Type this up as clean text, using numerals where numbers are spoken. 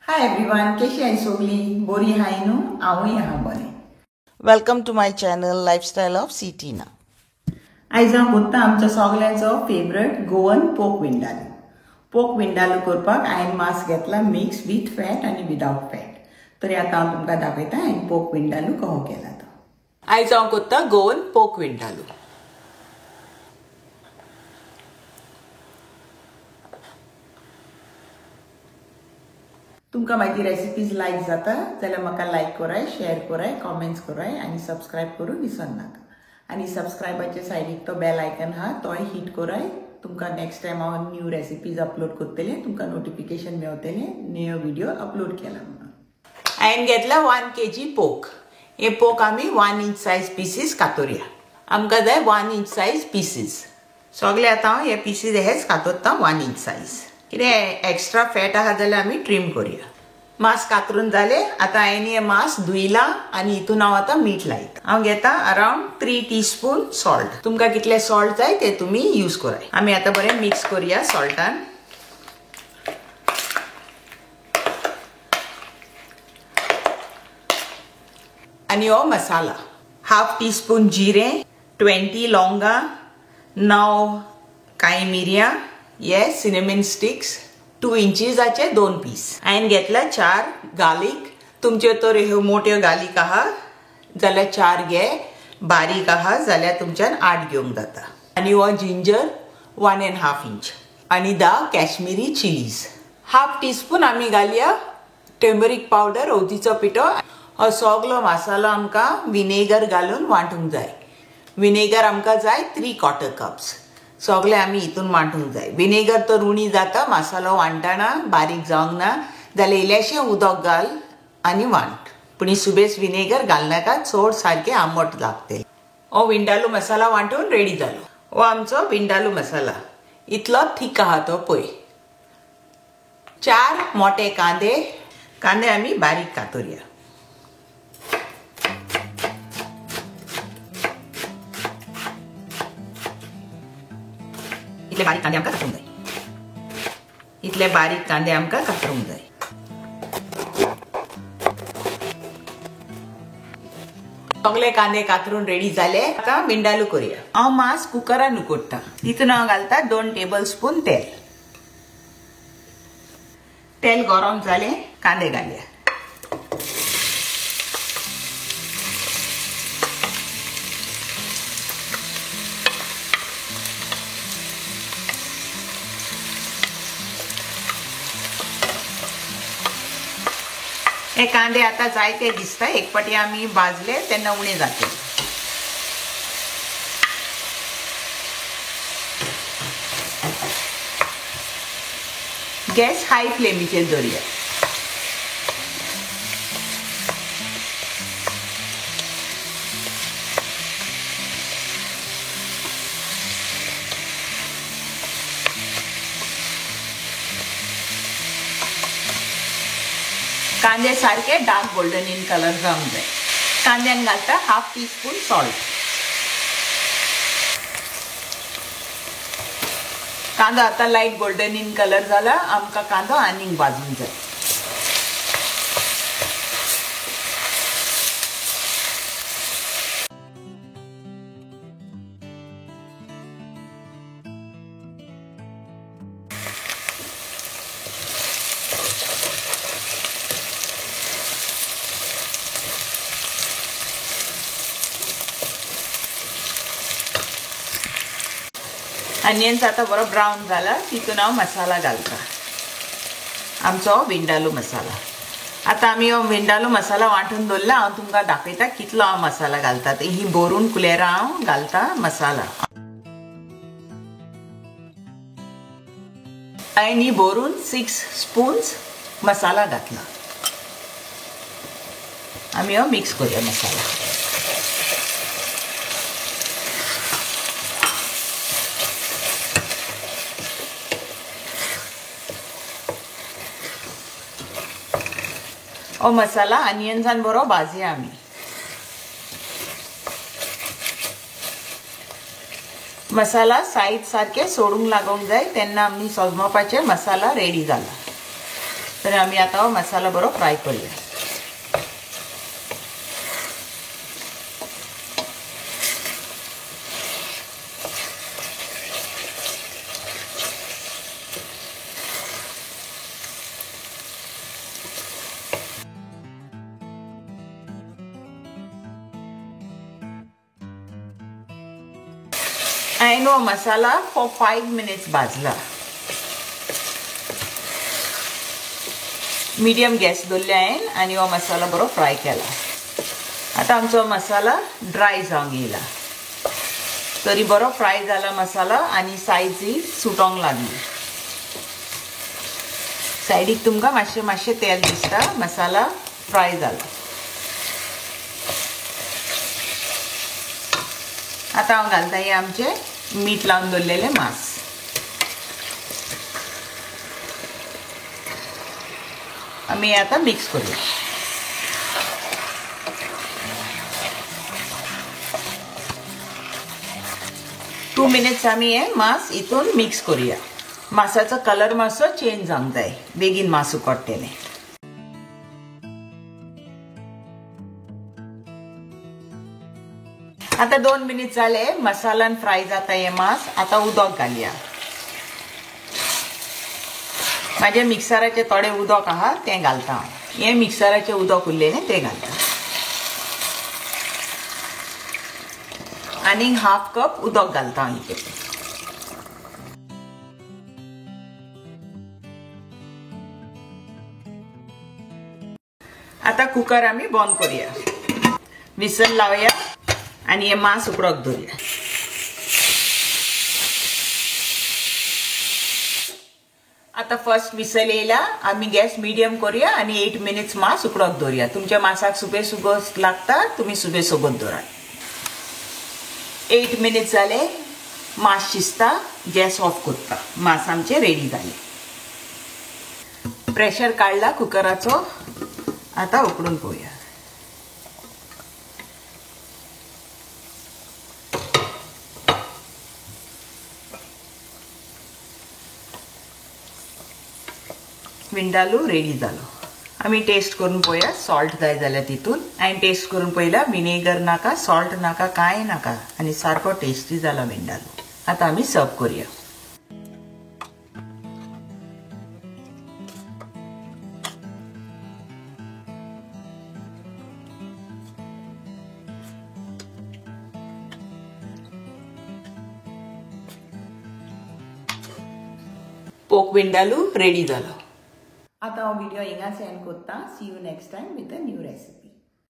Hi everyone, Keshi आई सोगली बोरी हाय न्हू हांवूय आहा बरें. Welcome to my channel lifestyle of Citina. आयज हांव कोत्ता आमच्या सगळ्यांचो favourite Goan pork vindaloo. Pork vindaloo करपाक हांवें मांस घेतला मिक्स विथ फॅट आनी विदाउट फॅट. तरी आतां हांव तुमकां दाखयता हांवें पोक विंडालू कसो केला तो. आयज हांव कोत्ता गोवन पोक विंडालू. तुमकां म्हाजी रेसिपीज लायक जाता जाल्यार म्हाका लायक कराय, शेअर कराय, कॉमेंट्स कराय आनी सबस्क्रायब करूंक विसर नाका. आनी सबस्क्रायबाच्या सायडीक तो बेल आयकन आहा तोय हिट कराय. तुमकां नेक्स्ट टायम हांव न्यू रेसिपीज अपलोड करतलें तुमकां नोटिफिकेशन मेळटलें न्यू व्हिडिओ अपलोड केला म्हणून. हांवें घेतला 1 kg पोक. हे पोक आमी 1 inch सायज पीसीस कातोरया. आमकां जाय 1 inch सायज पीसीस. सगळे आतां हांव हे पीसीस हेच कातोरता 1 inch सायज. कितें एक्स्ट्रा फॅट आहा जाल्यार आमी ट्रीम करूया. मांस कातरून जाले. आतां हांवें हे मांस धुयला आनी हितून हांव आतां मीठ लायता. हांव घेता अरावंड 3 teaspoon सॉल्ट. तुमकां कितले सॉल्ट जाय ते तुमी यूज कराय. आमी आतां बरें मिक्स करूया सॉल्टान. आनी हो मसाला 1/2 teaspoon जिरें, 20 लवंगा, 9 काळी मिरयां, ये सिनेमन स्टिक्स, 2 इंचीसाचे 2 पीस. हांवें घेतला 4 गार्लिक. तुमच्यो तर ह्यो मोठ्यो गार्लिक आहा जाल्यार 4 घे, बारीक आहा जाल्यार तुमच्यान 8 घेवंक जाता. आनी हो जिंजर 1.5 inch आनी 10 कॅश्मिरी चिलीज. 1/2 teaspoon आमी घालया टर्मरीक पावडर, हळदीचो पिठो. हो सगळो मसालो आमकां विनेगर घालून वांटूंक जाय. विनेगर आमकां जाय 3/4 cups. सगळे आमी हितून वांटूंक जाय. विनेगर तर उणी जाता मसालो वांटना बारीक जावंक ना जाल्यार इल्लेशें उदक घाल आनी वांट. पूण सुबेज विनेगर घालनाका, चड सारकें आंबट लागतलें. हो विंडालू मसाला वांटून रेडी जालो. हो आमचो विंडालू मसाला. इतलो थीक आहा तो पळय. 4 मोठे कांदे आमी बारीक कातोरया. इतले बारीक कांदे आमकां कातरूंक जाय. इतले बारीक कांदे आमकां कातरूंक जाय. सगळे कांदे कातरून रेडी जाले. आतां विंडालू करूया. हांव मांस कुकरान उकडटा. तितून हांव घालता 2 tablespoon तेल. तेल गरम जालें, कांदे घालया. हे कांदे आता जायते दिसता. एक पाटी आमी भाजले तेन्ना उणे जाते. गॅस हाय फ्लेमीचेर दवरया. कांदे सारखे डार्क गोल्डन इन कलर जावंक जाय. कांद्यान घालता 1/2 teaspoon सॉल्ट. कांदो आता लायट गोल्डन इन कलर जाला. आमकां कांदो आनीक भाजूंक जाय. अनियन्स आता बरो ब्राऊन जाला. तितून हांव मसाला घालता. आमचो विंडालू मसाला. आता आमी हो विंडालू मसाला वांटून दवरला. हांव तुमकां दाखयता कितलो हांव मसाला घालता. ही भरून कुलेरां हांव घालता मसाला. हांवें ही भरून 6 spoons मसाला घातला. आमी हो मिक्स करूया मसाला. हो मसाला अनियन्सान बरो भाजया आमी. मसाला साईड सारखे सोडूंक लागोंक जाय तेन्ना आमी सजमपाचे मसाला रेडी जाला. तर आमी आता हो मसाला बरो फ्राय करूया. हांवें हो मसाला फॉर 5 minutes भाजला. मीडियम गॅस दवरले हांवें आनी हो मसाला बरो फ्राय केला. आतां आमचो मसाला ड्राय जावंक येयला. तरी बरो फ्राय जाला मसाला आनी सायजी सुटोंक लागली. सायडीक तुमकां मातशें तेल दिसता. मसाला फ्राय जाला. आतां हांव घालता हे आमचे मीठ लावन दवरलेले मांस. आमी आतां मिक्स करूया. टू मिनिट्स आमी हे मांस हितून मिक्स करूया. मांसाचो कलर मातसो चेंज जावंक जाय. बेगीन मांस उकडटलें. आतां 2 मिनिट्स जाले. मसालान फ्राय जाता हे मांस. आतां उदक घालया. म्हाजे मिक्सराचे थोडे उदक आहा तें घालता हांव. हें मिक्सराचें उदक उरलेलें तें घालता. आनीक 1/2 कप उदक घालता हांव हितून. आतां कुकर आमी बंद करूया. विसल लावया आनी हे मांस उकडोंक दवरया. आता फर्स्ट विसल येयला. आमी गॅस मिडियम करूया आनी 8 मिनिट्स मांस उकडोंक दवरया. तुमच्या मांसाक सुबे सुगोत लागता तुमी सुबे सोबत दवरात. 8 मिनिट्स जाले. मांस शिजता. गॅस ऑफ करता. मांस आमचे रेडी जाले. प्रेशर काडला कुकराचो. आता उकडून पळोवया. विंडालू रेडी जालो. आमी टेस्ट करून पळोवया. सॉल्ट जाय जाल्यार तितून. हांवें टेस्ट करून पळयला. विनेगर नाका, सॉल्ट नाका, कांय नाका आनी सारको टेस्टी जाला विंडालू. आतां आमी सर्व करूया. पोक विंडालू रेडी जालो. आता हांव व्हिडिओ हिंगाच एंड करता. See you next time with a new recipe.